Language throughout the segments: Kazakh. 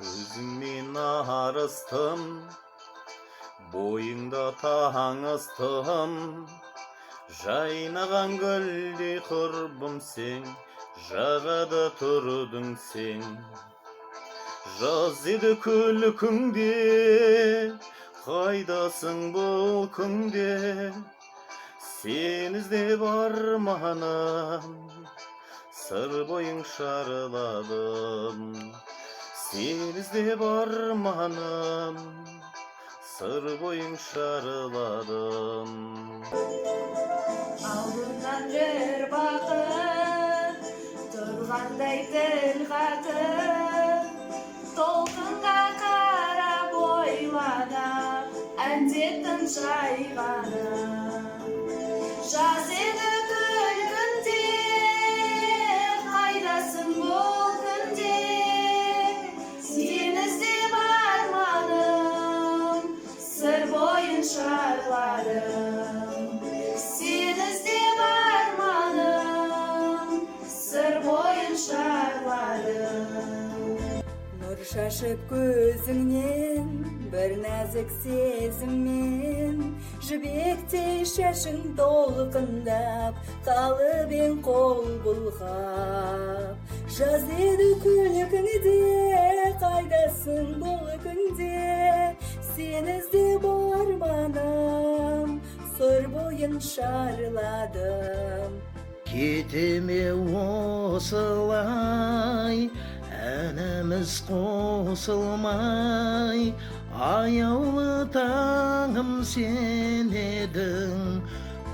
Көзіңмен арыстым, бойыңда таң ыстым, жайнаған гүлдей құрбым сен, жағада тұрдың сен. Жаз еді күлкіңде, қайдасың бұл күнде, сен іздеп арманым, сыр бойың шарладым. Сен іздеп арманым, сыр бойың шарладым. Алдымнан бір бақыт, тұрғандай тіл қатып, толқынға қарап ойланып, әндеттің жайғанып. Жаз еді күлкіңде, қайдасың бұл күнде, сен іздеп арманым, сыр бойын шарладым. Сен іздеп арманым, сыр бойын шарладым. Нұр шашып көзіңнен, бір нәзік сезіммен, жібектей шашың толқындап, қалып ең қол бұлғап. Жаз еді күлкіңде, қайдасың бұл күнде, сен іздеп арманым, сыр бойын шарладым. Кетеме осылай, әніміз қосылмай, аяулы таңым сен едің,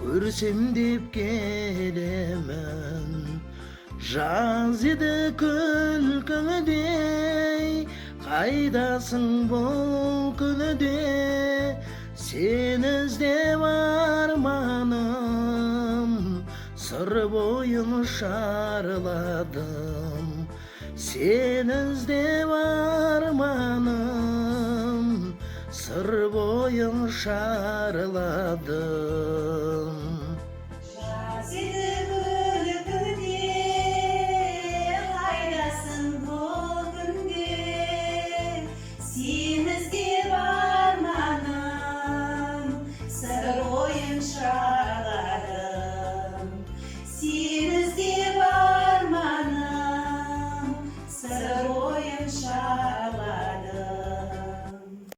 көрсем деп келемін. Жаз еді күлкіңде, қайдасың бұл күнде, сен іздеп арманым, сыр бойын шарладым. Сен іздеп арманым, сыр бойын шарладым. Жаз еді күлкіңде, қайдасың бұл күнде, сен іздеп арманым, сыр бойын шарладым. Сен іздеп арманым, сыр бойын шарладым.